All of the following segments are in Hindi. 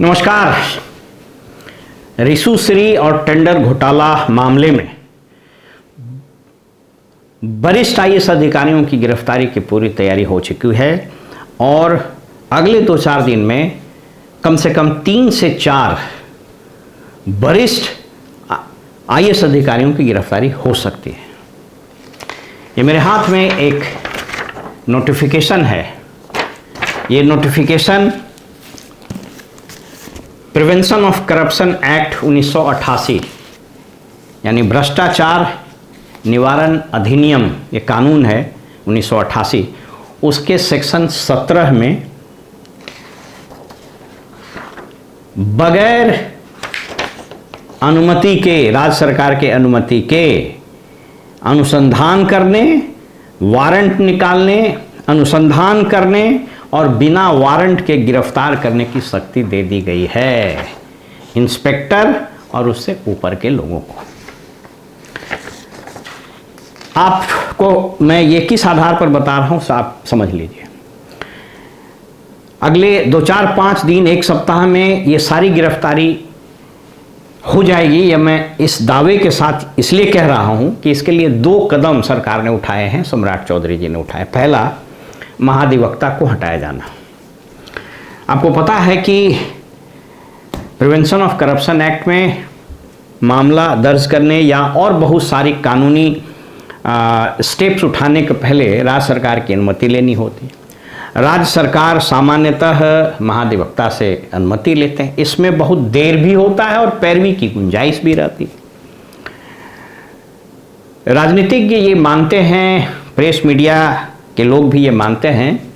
नमस्कार। रिशुश्री और टेंडर घोटाला मामले में वरिष्ठ आईएएस अधिकारियों की गिरफ्तारी की पूरी तैयारी हो चुकी है और अगले 2-4 दिन में कम से कम 3 से 4 वरिष्ठ आईएएस अधिकारियों की गिरफ्तारी हो सकती है। ये मेरे हाथ में एक नोटिफिकेशन है। ये notification prevention of corruption act 1988 यानी भ्रष्टाचार निवारण अधिनियम, ये कानून है 1988, उसके सेक्शन 17 में बगैर अनुमति के, राज्य सरकार के अनुमति के अनुसंधान करने, वारंट निकालने, अनुसंधान करने और बिना वारंट के गिरफ्तार करने की शक्ति दे दी गई है इंस्पेक्टर और उससे ऊपर के लोगों को। आपको मैं ये किस आधार पर बता रहा हूं आप समझ लीजिए। अगले 2-4-5 दिन, एक सप्ताह में ये सारी गिरफ्तारी हो जाएगी। या मैं इस दावे के साथ इसलिए कह रहा हूं कि इसके लिए 2 कदम सरकार ने उठाए हैं, सम्राट चौधरी जी ने उठाए। पहला, महाधिवक्ता को हटाया जाना। आपको पता है कि प्रिवेंशन ऑफ करप्शन एक्ट में मामला दर्ज करने या और बहुत सारी कानूनी स्टेप्स उठाने के पहले राज्य सरकार की अनुमति लेनी होती है। राज्य सरकार सामान्यतः महाधिवक्ता से अनुमति लेते हैं। इसमें बहुत देर भी होता है और पैरवी की गुंजाइश भी रहती है। राजनीतिज्ञ ये मानते हैं, प्रेस मीडिया के लोग भी ये मानते हैं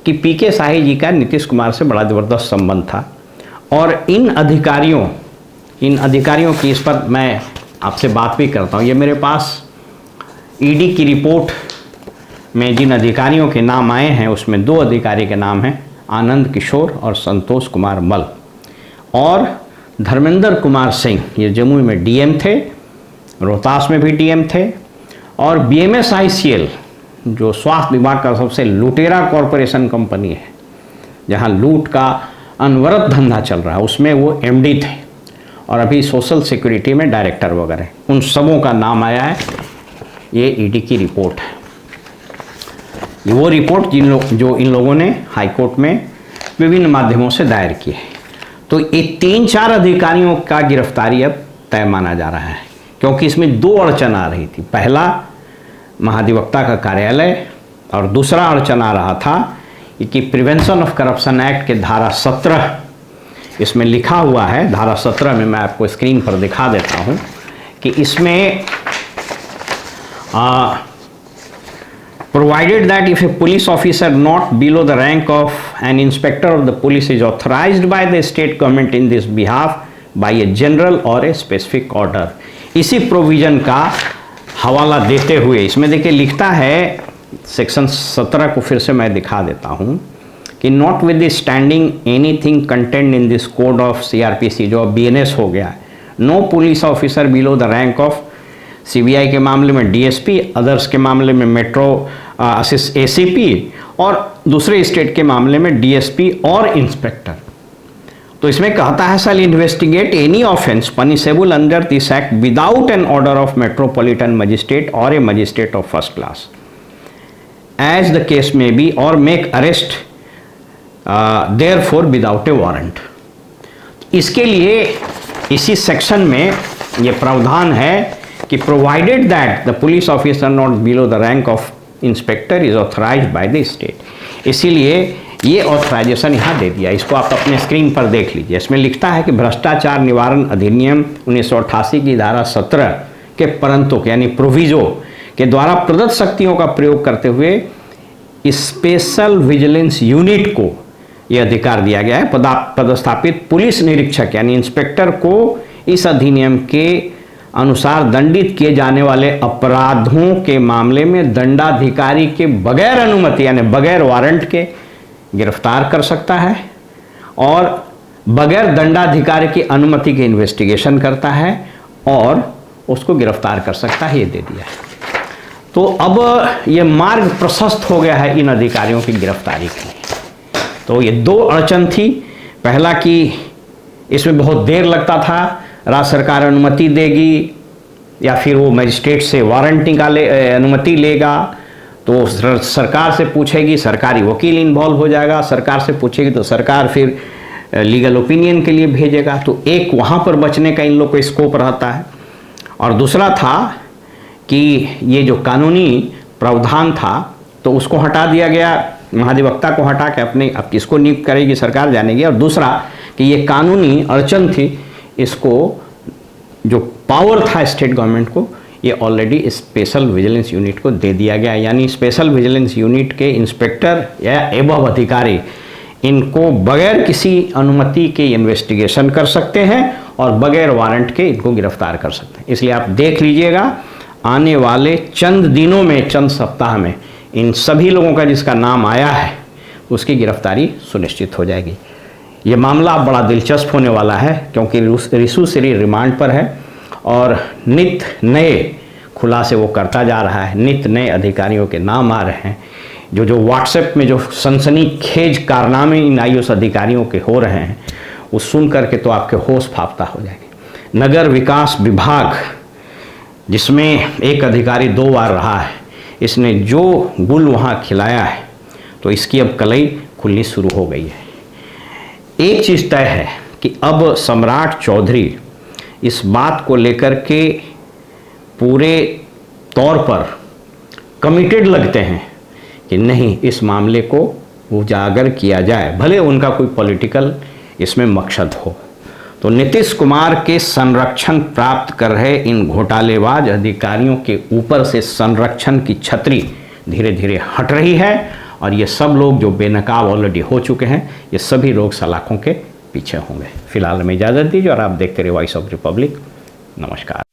कि पीके शाही जी का नीतीश कुमार से बड़ा ज़बरदस्त संबंध था और इन अधिकारियों की, इस पर मैं आपसे बात भी करता हूँ। ये मेरे पास ईडी की रिपोर्ट में जिन अधिकारियों के नाम आए हैं उसमें 2 अधिकारी के नाम हैं, आनंद किशोर और संतोष कुमार मल, और धर्मेंद्र कुमार सिंह। ये जमुई में डीएम थे, रोहतास में भी डीएम थे, और BMSICL जो स्वास्थ्य विभाग का सबसे लुटेरा कॉरपोरेशन कंपनी है, जहां लूट का अनवरत धंधा चल रहा है, उसमें वो MD थे और अभी सोशल सिक्योरिटी में डायरेक्टर वगैरह, उन सबों का नाम आया है। ये ईडी की रिपोर्ट है। ये वो रिपोर्ट जो इन लोगों ने हाईकोर्ट में विभिन्न माध्यमों से दायर की है। तो ये 3-4 अधिकारियों का गिरफ्तारी अब तय माना जा रहा है, क्योंकि इसमें 2 अड़चन आ रही थी। पहला, महाधिवक्ता का कार्यालय, और दूसरा अड़चन आ रहा था कि प्रिवेंशन ऑफ करप्शन एक्ट के धारा 17, इसमें लिखा हुआ है, धारा 17 में मैं आपको स्क्रीन पर दिखा देता हूं कि इसमें provided that if a police officer not below the rank of an inspector of the police is authorised by the state government in this behalf by a general और ए स्पेसिफिक ऑर्डर। इसी प्रोविजन का हवाला देते हुए इसमें देखिए लिखता है, सेक्शन 17 को फिर से मैं दिखा देता हूं कि notwithstanding anything content in this code of CRPC, जो अब BNS हो गया है, no police officer below the rank of, CBI के मामले में DSP, अदर्स के मामले में मेट्रो ACP और दूसरे स्टेट के मामले में DSP और इंस्पेक्टर। तो इसमें कहता है, shall investigate any offence punishable under this act without an order of metropolitan magistrate और a magistrate of first class as the case में बी, और make arrest therefor without a warrant. इसके लिए इसी सेक्शन में ये प्रावधान है कि provided that the police officer not below the rank of inspector is authorised by the state. इसीलिए ये ऑथराइजेशन यहाँ दे दिया। इसको आप अपने स्क्रीन पर देख लीजिए। इसमें लिखता है कि भ्रष्टाचार निवारण अधिनियम 1988 की धारा 17 के परंतु यानी प्रोविजो के द्वारा प्रदत्त शक्तियों का प्रयोग करते हुए स्पेशल विजिलेंस यूनिट को यह अधिकार दिया गया है, पदस्थापित पुलिस निरीक्षक यानी इंस्पेक्टर को इस अधिनियम के अनुसार दंडित किए जाने वाले अपराधों के मामले में दंडाधिकारी के बगैर अनुमति यानी बगैर वारंट के गिरफ्तार कर सकता है और बगैर दंडाधिकारी की अनुमति के इन्वेस्टिगेशन करता है और उसको गिरफ्तार कर सकता है। ये दे दिया है। तो अब ये मार्ग प्रशस्त हो गया है इन अधिकारियों की गिरफ्तारी के लिए। तो ये 2 अड़चन थी। पहला कि इसमें बहुत देर लगता था, राज्य सरकार अनुमति देगी या फिर वो मजिस्ट्रेट से वारंट निकाले, अनुमति लेगा, तो सरकार से पूछेगी, सरकारी वकील इन्वॉल्व हो जाएगा, सरकार से पूछेगी तो सरकार फिर लीगल ओपिनियन के लिए भेजेगा। तो एक वहाँ पर बचने का इन लोग को स्कोप रहता है। और दूसरा था कि ये जो कानूनी प्रावधान था तो उसको हटा दिया गया, महाधिवक्ता को हटा के अपने अब किसको नियुक्त करेगी सरकार जानेगी। और दूसरा कि ये कानूनी अड़चन थी, इसको जो पावर था स्टेट गवर्नमेंट को, ये ऑलरेडी स्पेशल विजिलेंस यूनिट को दे दिया गया। यानी स्पेशल विजिलेंस यूनिट के इंस्पेक्टर या एबव अधिकारी इनको बगैर किसी अनुमति के इन्वेस्टिगेशन कर सकते हैं और बगैर वारंट के इनको गिरफ्तार कर सकते हैं। इसलिए आप देख लीजिएगा आने वाले चंद दिनों में, चंद सप्ताह में इन सभी लोगों का जिसका नाम आया है उसकी गिरफ्तारी सुनिश्चित हो जाएगी। ये मामला बड़ा दिलचस्प होने वाला है क्योंकि रिशु श्री रिमांड पर है और नित नए खुलासे वो करता जा रहा है, नित नए अधिकारियों के नाम आ रहे हैं। जो व्हाट्सएप में जो सनसनीखेज कारनामे इन आईएएस अधिकारियों के हो रहे हैं वो सुन करके तो आपके होश फाफ्ता हो जाएंगे। नगर विकास विभाग जिसमें एक अधिकारी 2 बार रहा है, इसने जो गुल वहाँ खिलाया है तो इसकी अब कलई खुलनी शुरू हो गई है। एक चीज़ तय है कि अब सम्राट चौधरी इस बात को लेकर के पूरे तौर पर कमिटेड लगते हैं कि नहीं, इस मामले को उजागर किया जाए, भले उनका कोई पॉलिटिकल इसमें मकसद हो। तो नीतीश कुमार के संरक्षण प्राप्त कर रहे इन घोटालेबाज अधिकारियों के ऊपर से संरक्षण की छतरी धीरे धीरे हट रही है और ये सब लोग जो बेनकाब ऑलरेडी हो चुके हैं, ये सभी लोग सलाखों के पीछे होंगे। फिलहाल हमें इजाज़त दीजिए और आप देखते रहिए वॉइस ऑफ रिपब्लिक। नमस्कार।